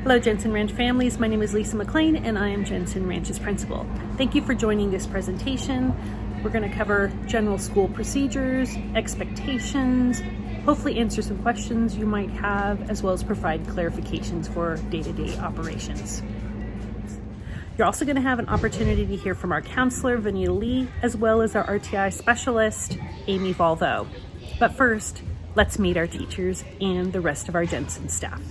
Hello, Jensen Ranch families. My name is Lisa McLean, and I am Jensen Ranch's principal. Thank you for joining this presentation. We're going to cover general school procedures, expectations, hopefully answer some questions you might have, as well as provide clarifications for day-to-day operations. You're also going to have an opportunity to hear from our counselor, Vanita Lee, as well as our RTI specialist, Amy Volvo. But first, let's meet our teachers and the rest of our Jensen staff.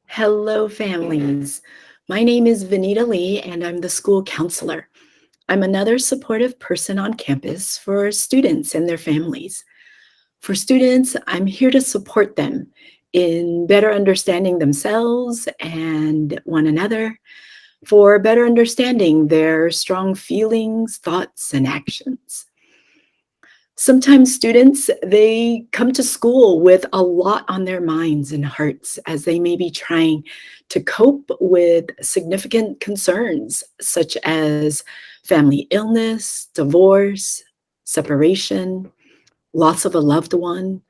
Hello, families. My name is Vanita Lee, and I'm the school counselor. I'm another supportive person on campus for students and their families. For students, I'm here to support them in better understanding themselves and one another, for better understanding their strong feelings, thoughts, and actions. Sometimes students, they come to school with a lot on their minds and hearts as they may be trying to cope with significant concerns such as family illness, divorce, separation, loss of a loved one,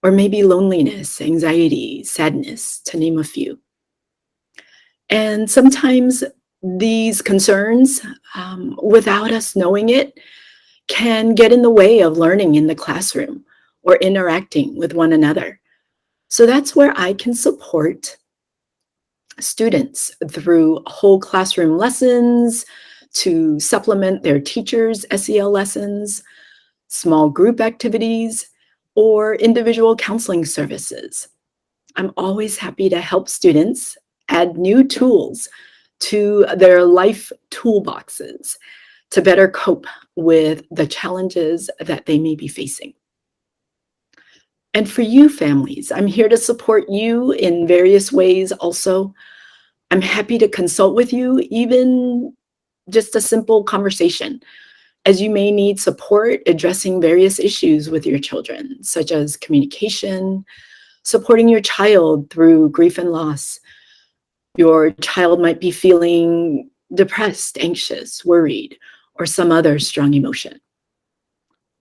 or maybe loneliness, anxiety, sadness, to name a few. And sometimes these concerns, without us knowing it, can get in the way of learning in the classroom or interacting with one another. So that's where I can support students through whole classroom lessons to supplement their teachers' SEL lessons, small group activities, or individual counseling services. I'm always happy to help students add new tools to their life toolboxes to better cope with the challenges that they may be facing. And for you families, I'm here to support you in various ways also. I'm happy to consult with you, even just a simple conversation, as you may need support addressing various issues with your children, such as communication, supporting your child through grief and loss. Your child might be feeling depressed, anxious, worried, or some other strong emotion.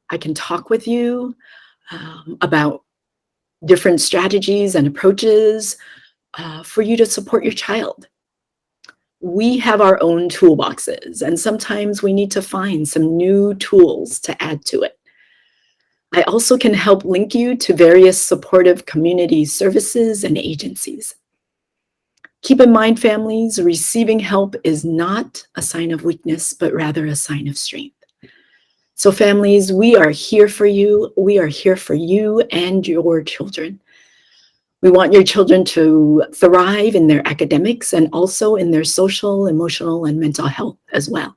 I can talk with you about different strategies and approaches for you to support your child. We have our own toolboxes, and sometimes we need to find some new tools to add to it. I also can help link you to various supportive community services and agencies. Keep in mind, families, receiving help is not a sign of weakness, but rather a sign of strength. So families, we are here for you. We are here for you and your children. We want your children to thrive in their academics and also in their social, emotional, and mental health as well.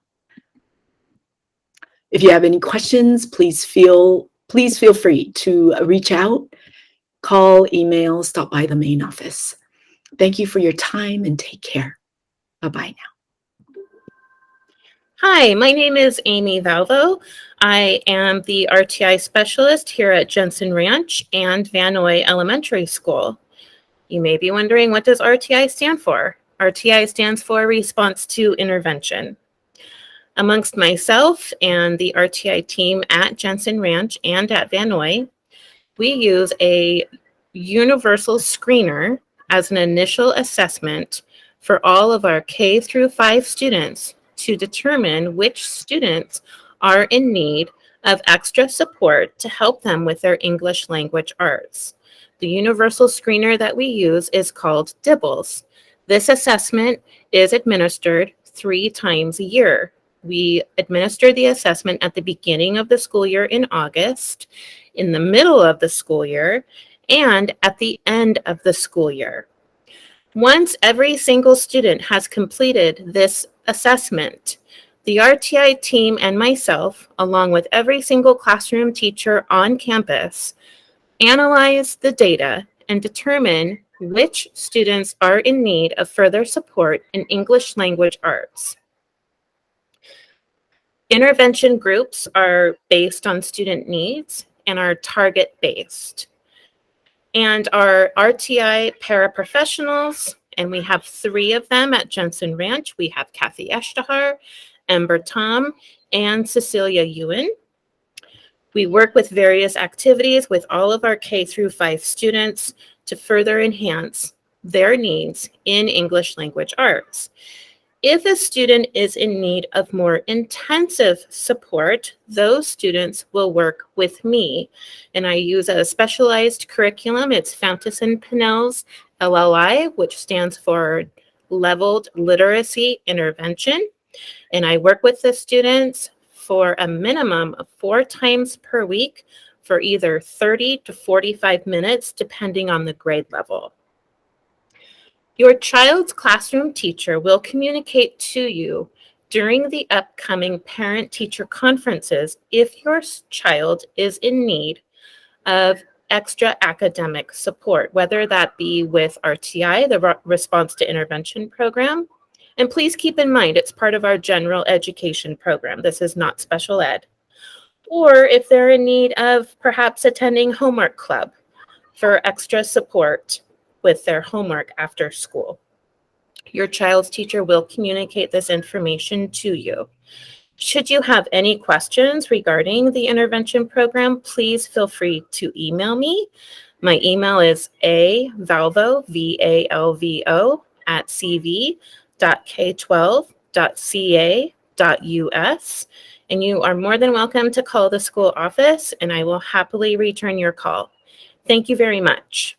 If you have any questions, please feel free to reach out, call, email, stop by the main office. Thank you for your time and take care. Bye-bye now. Hi, my name is Amy Valvo. I am the RTI specialist here at Jensen Ranch and Vanoy Elementary School. You may be wondering, what does RTI stand for? RTI stands for Response to Intervention. Amongst myself and the RTI team at Jensen Ranch and at Vanoy, we use a universal screener as an initial assessment for all of our K through 5 students to determine which students are in need of extra support to help them with their English language arts. The universal screener that we use is called DIBELS. This assessment is administered 3 times a year. We administer the assessment at the beginning of the school year in August, in the middle of the school year, and at the end of the school year. Once every single student has completed this assessment, the RTI team and myself, along with every single classroom teacher on campus, analyze the data and determine which students are in need of further support in English language arts. Intervention groups are based on student needs and are target-based. And our RTI paraprofessionals, and we have 3 of them at Jensen Ranch. We have Kathy Eshtahar, Ember Tom, and Cecilia Ewan. We work with various activities with all of our K through 5 students to further enhance their needs in English language arts. If a student is in need of more intensive support, those students will work with me. And I use a specialized curriculum. It's Fountas and Pinnell's LLI, which stands for Leveled Literacy Intervention. And I work with the students for a minimum of 4 times per week for either 30 to 45 minutes, depending on the grade level. Your child's classroom teacher will communicate to you during the upcoming parent-teacher conferences if your child is in need of extra academic support, whether that be with RTI, the Response to Intervention program. And please keep in mind, it's part of our general education program. This is not special ed. Or if they're in need of perhaps attending homework club for extra support with their homework after school. Your child's teacher will communicate this information to you. Should you have any questions regarding the intervention program, please feel free to email me. My email is avalvo, V-A-L-V-O, cv.k12.ca.us. And you are more than welcome to call the school office, and I will happily return your call. Thank you very much.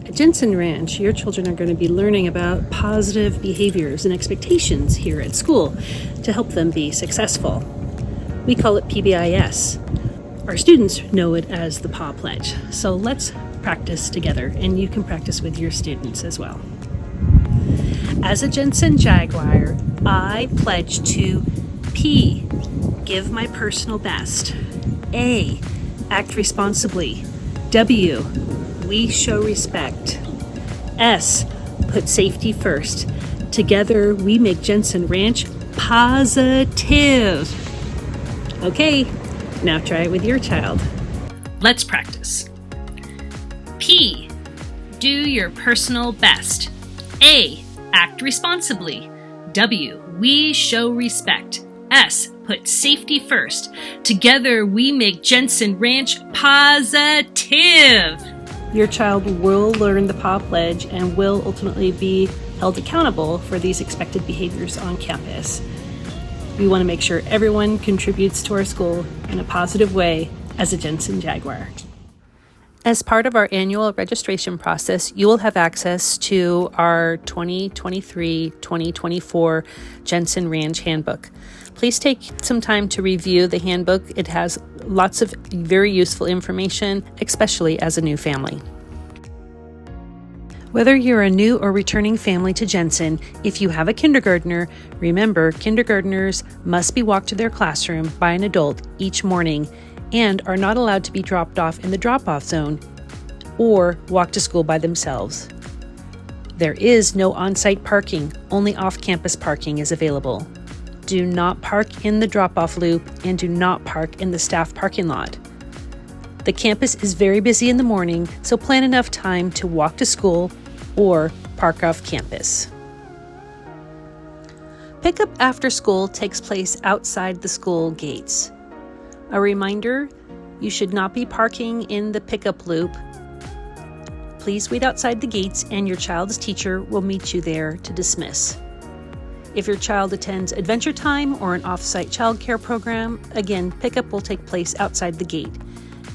At Jensen Ranch, your children are going to be learning about positive behaviors and expectations here at school to help them be successful. We call it PBIS. Our students know it as the PAW Pledge. So let's practice together, and you can practice with your students as well. As a Jensen Jaguar, I pledge to P, give my personal best. A, act responsibly. W, we show respect. S, put safety first. Together, we make Jensen Ranch positive. Okay, now try it with your child. Let's practice. P, do your personal best. A, act responsibly. W, we show respect. S, put safety first. Together, we make Jensen Ranch positive. Your child will learn the PAW Pledge and will ultimately be held accountable for these expected behaviors on campus. We want to make sure everyone contributes to our school in a positive way as a Jensen Jaguar. As part of our annual registration process, you will have access to our 2023-2024 Jensen Ranch Handbook. Please take some time to review the handbook. It has lots of very useful information, especially as a new family. Whether you're a new or returning family to Jensen, if you have a kindergartner, remember kindergartners must be walked to their classroom by an adult each morning and are not allowed to be dropped off in the drop-off zone or walk to school by themselves. There is no on-site parking, only off-campus parking is available. Do not park in the drop-off loop and do not park in the staff parking lot. The campus is very busy in the morning, so plan enough time to walk to school or park off campus. Pickup after school takes place outside the school gates. A reminder, you should not be parking in the pickup loop. Please wait outside the gates and your child's teacher will meet you there to dismiss. If your child attends Adventure Time or an off-site childcare program, again, pickup will take place outside the gate.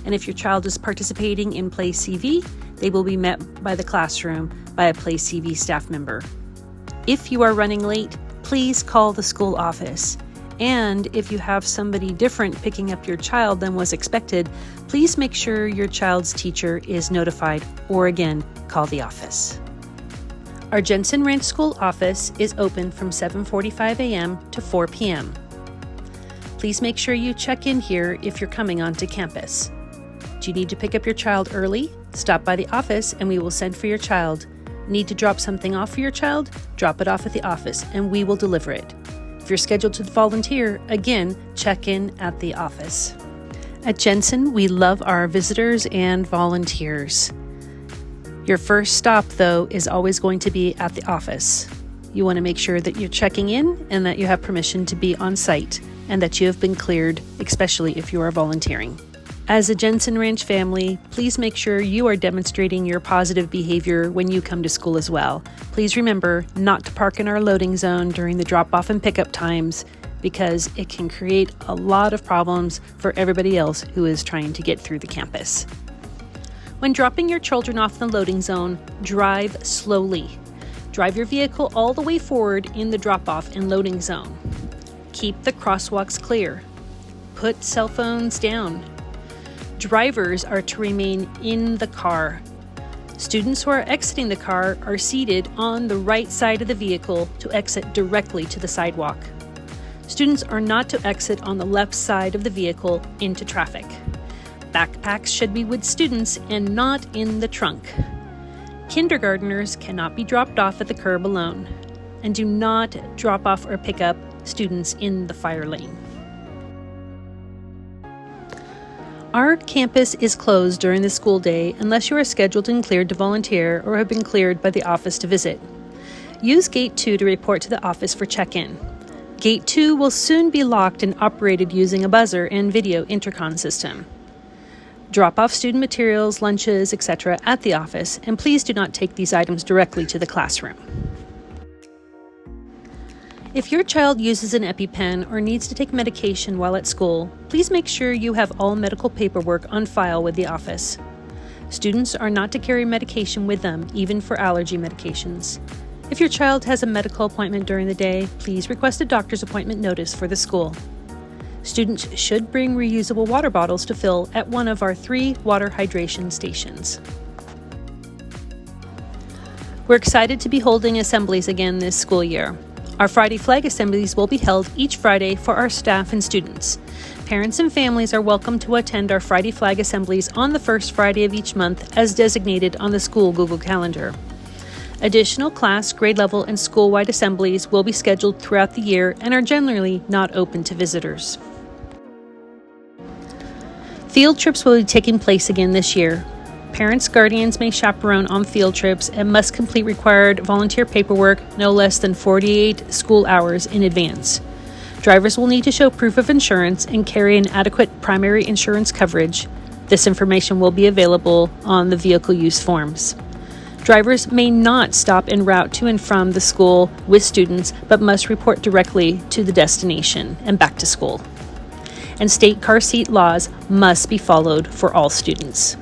And if your child is participating in Play CV, they will be met by the classroom by a Play CV staff member. If you are running late, please call the school office. And if you have somebody different picking up your child than was expected, please make sure your child's teacher is notified, or again, call the office. Our Jensen Ranch School office is open from 7:45 a.m. to 4 p.m. Please make sure you check in here if you're coming onto campus. Do you need to pick up your child early? Stop by the office and we will send for your child. Need to drop something off for your child? Drop it off at the office and we will deliver it. If you're scheduled to volunteer, again, check in at the office. At Jensen, we love our visitors and volunteers. Your first stop, though, is always going to be at the office. You want to make sure that you're checking in and that you have permission to be on site and that you have been cleared, especially if you are volunteering. As a Jensen Ranch family, please make sure you are demonstrating your positive behavior when you come to school as well. Please remember not to park in our loading zone during the drop-off and pickup times because it can create a lot of problems for everybody else who is trying to get through the campus. When dropping your children off in the loading zone, drive slowly. Drive your vehicle all the way forward in the drop-off and loading zone. Keep the crosswalks clear. Put cell phones down. Drivers are to remain in the car. Students who are exiting the car are seated on the right side of the vehicle to exit directly to the sidewalk. Students are not to exit on the left side of the vehicle into traffic. Backpacks should be with students and not in the trunk. Kindergartners cannot be dropped off at the curb alone. And do not drop off or pick up students in the fire lane. Our campus is closed during the school day unless you are scheduled and cleared to volunteer or have been cleared by the office to visit. Use Gate 2 to report to the office for check-in. Gate 2 will soon be locked and operated using a buzzer and video intercom system. Drop off student materials, lunches, etc. at the office, and please do not take these items directly to the classroom. If your child uses an EpiPen or needs to take medication while at school, please make sure you have all medical paperwork on file with the office. Students are not to carry medication with them, even for allergy medications. If your child has a medical appointment during the day, please request a doctor's appointment notice for the school. Students should bring reusable water bottles to fill at one of our 3 water hydration stations. We're excited to be holding assemblies again this school year. Our Friday flag assemblies will be held each Friday for our staff and students. Parents and families are welcome to attend our Friday flag assemblies on the first Friday of each month as designated on the school Google Calendar. Additional class, grade level, and school-wide assemblies will be scheduled throughout the year and are generally not open to visitors. Field trips will be taking place again this year. Parents, guardians may chaperone on field trips and must complete required volunteer paperwork no less than 48 school hours in advance. Drivers will need to show proof of insurance and carry an adequate primary insurance coverage. This information will be available on the vehicle use forms. Drivers may not stop en route to and from the school with students, but must report directly to the destination and back to school. And state car seat laws must be followed for all students.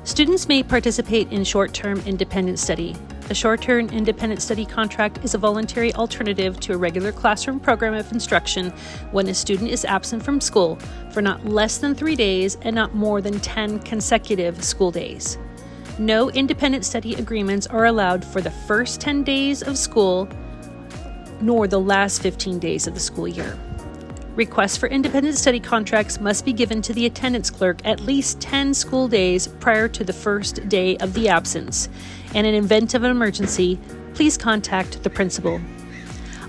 Students may participate in short-term independent study. A short-term independent study contract is a voluntary alternative to a regular classroom program of instruction when a student is absent from school for not less than 3 days and not more than 10 consecutive school days. No independent study agreements are allowed for the first 10 days of school, nor the last 15 days of the school year. Requests for independent study contracts must be given to the attendance clerk at least 10 school days prior to the first day of the absence, and in event of an emergency, please contact the principal.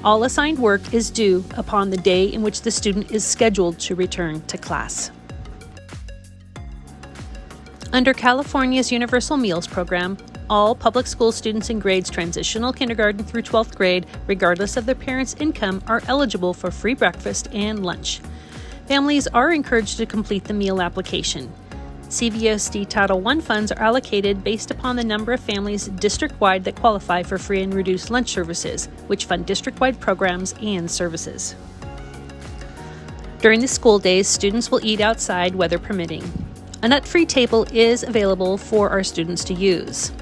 All assigned work is due upon the day in which the student is scheduled to return to class. Under California's Universal Meals Program, all public school students in grades transitional kindergarten through 12th grade, regardless of their parents' income, are eligible for free breakfast and lunch. Families are encouraged to complete the meal application. CVOSD Title I funds are allocated based upon the number of families district-wide that qualify for free and reduced lunch services, which fund district-wide programs and services. During the school days, students will eat outside, weather permitting. A nut-free table is available for our students to use.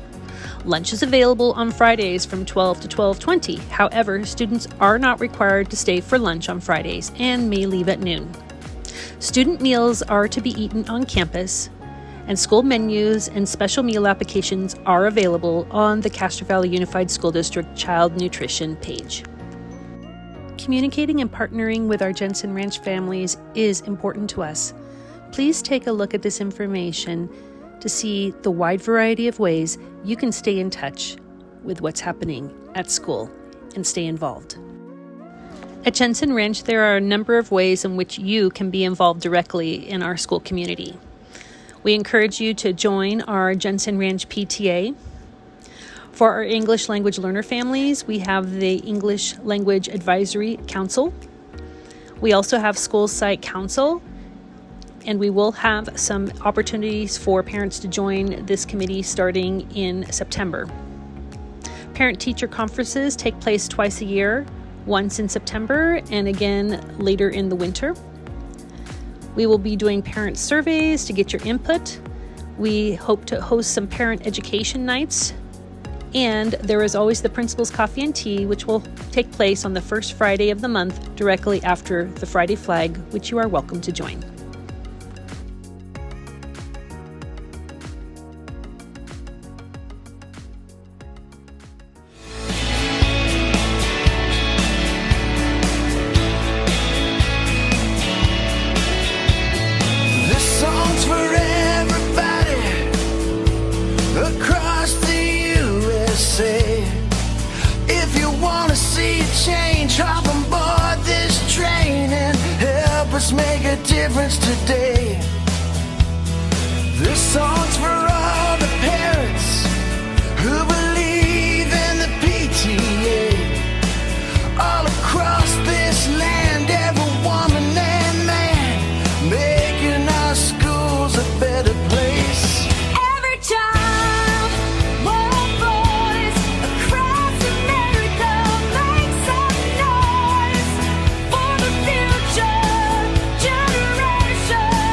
Lunch is available on Fridays from 12 to 12:20. However, students are not required to stay for lunch on Fridays and may leave at noon. Student meals are to be eaten on campus, and school menus and special meal applications are available on the Castro Valley Unified School District Child Nutrition page. Communicating and partnering with our Jensen Ranch families is important to us. Please take a look at this information to see the wide variety of ways you can stay in touch with what's happening at school and stay involved. At Jensen Ranch, there are a number of ways in which you can be involved directly in our school community. We encourage you to join our Jensen Ranch PTA. For our English language learner families, we have the English Language Advisory Council. We also have School Site Council, and we will have some opportunities for parents to join this committee starting in September. Parent-teacher conferences take place twice a year, once in September and again later in the winter. We will be doing parent surveys to get your input. We hope to host some parent education nights. And there is always the Principal's Coffee and Tea, which will take place on the first Friday of the month, directly after the Friday Flag, which you are welcome to join. Make a difference today. This song's for all the parents who believe in the PTA. All across this land, every woman and man, making our schools a better place. Every child, more boys across America, make some noise for the future generation.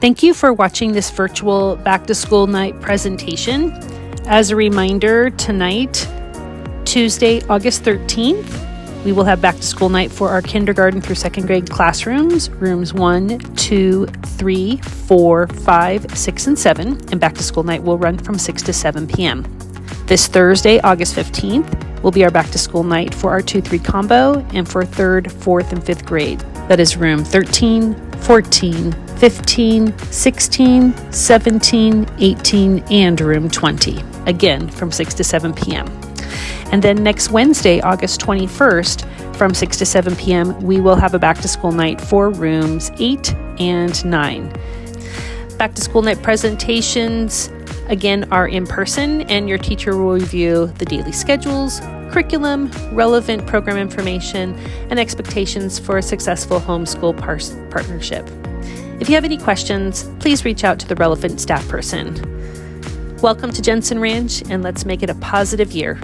Thank you for watching this virtual Back to School Night presentation. As a reminder, tonight, Tuesday, August 13th, we will have Back to School Night for our kindergarten through second grade classrooms, rooms 1, 2, 3, 4, 5, 6, and 7, and Back to School Night will run from 6 to 7 p.m. This Thursday, August 15th, will be our Back to School Night for our 2-3 combo and for 3rd, 4th, and 5th grade. That is room 13, 14, 15, 16, 17, 18, and room 20, again from 6 to 7 p.m. And then next Wednesday, August 21st, from 6 to 7 p.m., we will have a Back to School Night for rooms 8 and 9. Back to School Night presentations, again, are in person, and your teacher will review the daily schedules, curriculum, relevant program information, and expectations for a successful homeschool partnership. If you have any questions, please reach out to the relevant staff person. Welcome to Jensen Ranch, and let's make it a positive year.